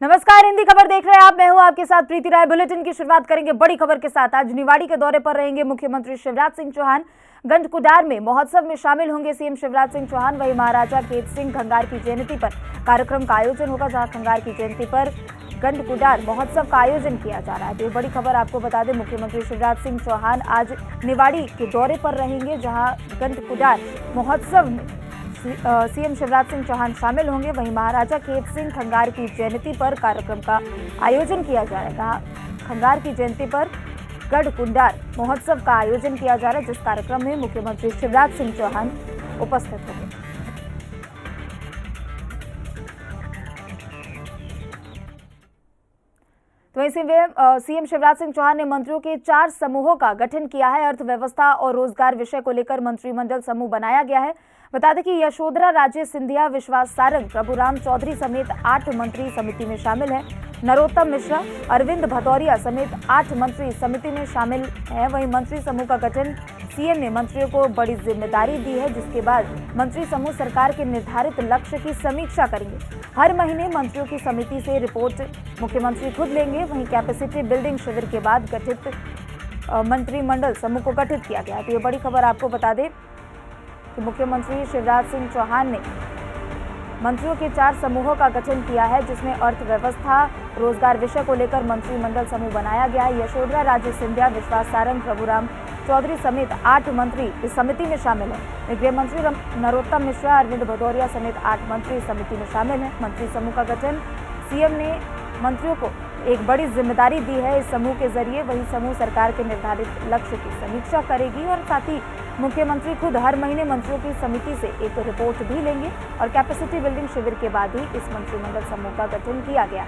नमस्कार, हिंदी खबर देख रहे हैं आप। मैं हूं आपके साथ प्रीति राय। बुलेटिन की शुरुआत करेंगे बड़ी खबर के साथ। आज निवाड़ी के दौरे पर रहेंगे मुख्यमंत्री शिवराज सिंह चौहान। गंजकुडार में महोत्सव में शामिल होंगे सीएम शिवराज सिंह चौहान। वहीं महाराजा केत सिंह खंगार की जयंती पर कार्यक्रम का आयोजन होगा, जहां खंगार की जयंती पर गंजकुडार महोत्सव का आयोजन किया जा रहा है। तो ये बड़ी खबर आपको बता दें, मुख्यमंत्री शिवराज सिंह चौहान आज निवाड़ी के दौरे पर रहेंगे, जहां गंजकुडार महोत्सव में सीएम शिवराज सिंह चौहान शामिल होंगे। वहीं महाराजा केत सिंह खंगार की जयंती पर कार्यक्रम का आयोजन किया जाएगा। खंगार की जयंती पर गढ़कुंडार महोत्सव का आयोजन किया जा रहा है, जिस कार्यक्रम में मुख्यमंत्री शिवराज सिंह चौहान उपस्थित होंगे। तो इसी में सीएम शिवराज सिंह चौहान ने मंत्रियों के 4 समूहों का गठन किया है। अर्थव्यवस्था और रोजगार विषय को लेकर मंत्रिमंडल समूह बनाया गया है। बता दें कि यशोधरा राजे सिंधिया, विश्वास सारंग, प्रभुराम चौधरी समेत 8 मंत्री समिति में शामिल हैं। नरोत्तम मिश्रा, अरविंद भदौरिया समेत 8 मंत्री समिति में शामिल हैं। वहीं मंत्री समूह का गठन सीएम ने मंत्रियों को बड़ी जिम्मेदारी दी है, जिसके बाद मंत्री समूह सरकार के निर्धारित लक्ष्य की समीक्षा करेंगे। हर महीने मंत्रियों की समिति से रिपोर्ट मुख्यमंत्री खुद लेंगे। वहीं कैपेसिटी बिल्डिंग शिविर के बाद गठित मंत्रिमंडल समूह को गठित किया गया। तो ये बड़ी खबर आपको बता दें कि मुख्यमंत्री शिवराज सिंह चौहान ने मंत्रियों के 4 समूहों का गठन किया है, जिसमें अर्थव्यवस्था, रोजगार विषय को लेकर मंत्रिमंडल समूह बनाया गया है। यशोधरा राजे सिंधिया, विश्वास सारंग, प्रभुराम चौधरी समेत 8 मंत्री इस समिति में शामिल हैं। गृह मंत्री नरोत्तम मिश्रा, अरविंद भदौरिया समेत 8 मंत्री समिति में शामिल हैं। मंत्री समूह का गठन सीएम ने मंत्रियों को एक बड़ी जिम्मेदारी दी है। इस समूह के जरिए वही समूह सरकार के निर्धारित लक्ष्य की समीक्षा करेगी और साथ ही मुख्यमंत्री खुद हर महीने मंत्रियों की समिति से एक रिपोर्ट भी लेंगे। और कैपेसिटी बिल्डिंग शिविर के बाद ही इस मंत्रिमंडल समूह का गठन किया गया।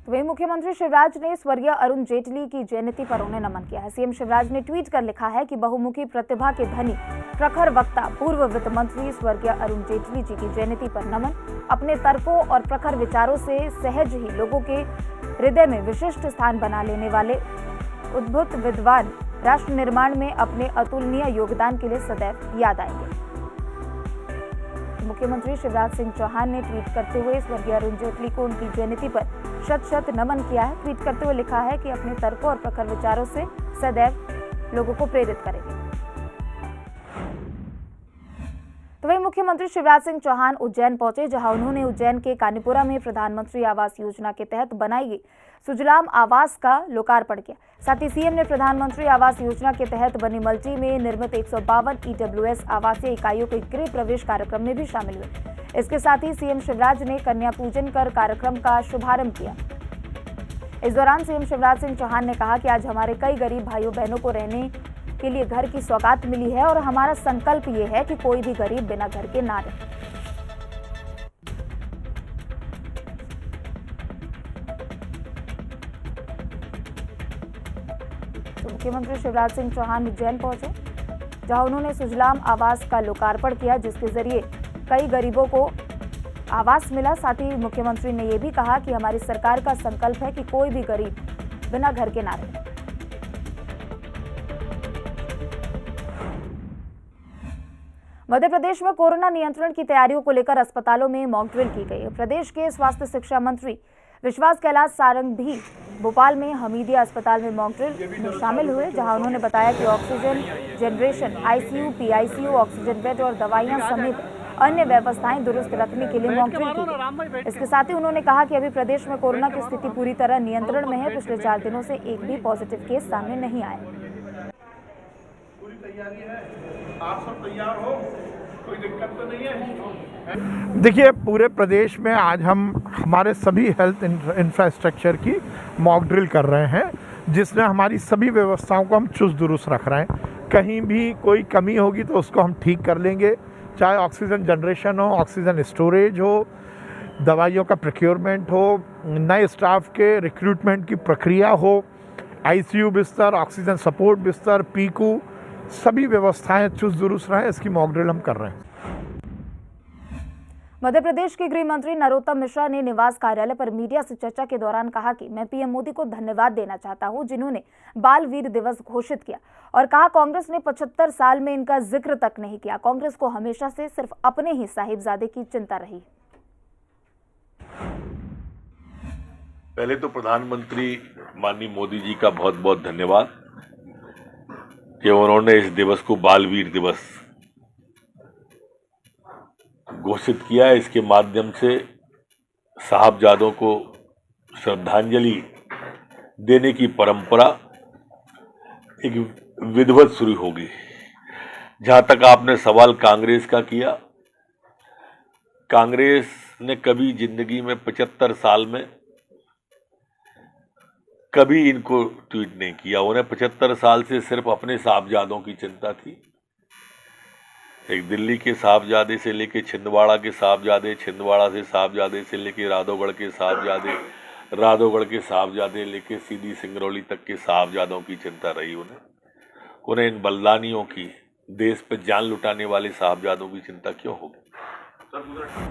वहीं मुख्यमंत्री शिवराज ने स्वर्गीय अरुण जेटली की जयंती पर उन्हें नमन किया है। सीएम शिवराज ने ट्वीट कर लिखा है कि बहुमुखी प्रतिभा के धनी, प्रखर वक्ता, पूर्व वित्त मंत्री स्वर्गीय अरुण जेटली जी की जयंती पर नमन। अपने तर्कों और प्रखर विचारों से सहज ही लोगों के हृदय में विशिष्ट स्थान बना लेने वाले उद्भुत विद्वान राष्ट्र निर्माण में अपने अतुलनीय योगदान के लिए सदैव याद आएंगे। मुख्यमंत्री शिवराज सिंह चौहान ने ट्वीट करते हुए स्वर्गीय अरुण जेटली को उनकी जयंती पर शत शत नमन किया है। ट्वीट करते हुए लिखा है कि अपने तर्कों और प्रखर विचारों से सदैव लोगों को प्रेरित करेंगे। तो वहीं मुख्यमंत्री शिवराज सिंह चौहान उज्जैन पहुंचे, जहां उन्होंने उज्जैन के कानीपुरा में प्रधानमंत्री आवास योजना के तहत बनाई गई सुजलाम आवास का लोकार्पण किया। साथ ही सीएम ने प्रधानमंत्री आवास योजना के तहत बनी मल्टी में निर्मित 152 ईडब्ल्यूएस आवासीय इकाइयों के गृह प्रवेश कार्यक्रम में भी शामिल हुए। इसके साथ ही सीएम शिवराज ने कन्या पूजन कर कार्यक्रम का शुभारंभ किया। इस दौरान सीएम शिवराज सिंह चौहान ने कहा कि आज हमारे कई गरीब भाइयों बहनों को रहने के लिए घर की सौगात मिली है और हमारा संकल्प ये है कि कोई भी गरीब बिना घर के ना रहे। तो मुख्यमंत्री शिवराज सिंह चौहान उज्जैन पहुंचे, जहां उन्होंने सुजलाम आवास का लोकार्पण किया, जिसके जरिए कई गरीबों को आवास मिला। साथ ही मुख्यमंत्री ने यह भी कहा कि हमारी सरकार का संकल्प है कि कोई भी गरीब बिना घर के ना रहे। मध्य प्रदेश में कोरोना नियंत्रण की तैयारियों को लेकर अस्पतालों में मॉक ड्रिल की गई है। प्रदेश के स्वास्थ्य शिक्षा मंत्री विश्वास कैलाश सारंग भी भोपाल में हमीदिया अस्पताल में मॉक ड्रिल में शामिल हुए, जहां उन्होंने बताया कि oxygen generation, ICU, PICU, oxygen bed और दवाइयां समेत अन्य व्यवस्थाएं दुरुस्त रखने के लिए मॉक ड्रिल की गई। इसके साथ ही उन्होंने कहा कि अभी प्रदेश में कोरोना की स्थिति पूरी तरह नियंत्रण में है। पिछले 4 दिनों से एक भी पॉजिटिव केस सामने नहीं आए। पूरी तैयारी है, आप सब तैयार हो, कोई दिक्कत तो नहीं है? देखिए, पूरे प्रदेश में आज हम हमारे सभी हेल्थ इंफ्रास्ट्रक्चर की मॉक ड्रिल कर रहे हैं, जिसमें हमारी सभी व्यवस्थाओं को हम चुस्त दुरुस्त रख रहे हैं। कहीं भी कोई कमी होगी तो उसको हम ठीक कर लेंगे, चाहे ऑक्सीजन जनरेशन हो, ऑक्सीजन स्टोरेज हो, दवाइयों का प्रोक्योरमेंट हो, नए स्टाफ के रिक्रूटमेंट की प्रक्रिया हो, आईसीयू बिस्तर, ऑक्सीजन सपोर्ट बिस्तर, पीकू, सभी व्यवस्थाएं चुस्त दुरुस्त रहें, इसकी मॉक ड्रिल हम कर रहे हैं। मध्य प्रदेश के गृह मंत्री नरोत्तम मिश्रा ने निवास कार्यालय पर मीडिया से चर्चा के दौरान कहा कि मैं पीएम मोदी को धन्यवाद देना चाहता हूं, जिन्होंने बाल वीर दिवस घोषित किया, और कहा कांग्रेस ने 75 साल में इनका जिक्र तक नहीं किया। कांग्रेस को हमेशा से सिर्फ अपने ही साहिबजादे की चिंता रही। पहले तो प्रधानमंत्री माननीय मोदी जी का बहुत बहुत धन्यवाद कि उन्होंने इस दिवस को बाल वीर दिवस घोषित किया है। इसके माध्यम से साहबजादों को श्रद्धांजलि देने की परंपरा एक विधिवत शुरू होगी। जहां तक आपने सवाल कांग्रेस का किया, कांग्रेस ने कभी जिंदगी में 75 साल में कभी इनको ट्वीट नहीं किया। उन्हें 75 साल से सिर्फ अपने साहबजादों की चिंता थी। एक दिल्ली के साहबजादे से लेके छिंदवाड़ा के साहबजादे, छिंदवाड़ा से साहबजादे से लेके राधौगढ़ के साहबजादे, राधौगढ़ के साहबजादे लेके सीधी सिंगरौली तक के साहबजादों की चिंता रही उन्हें इन बलिदानियों की, देश पर जान लुटाने वाले साहबजादों की चिंता क्यों होगी।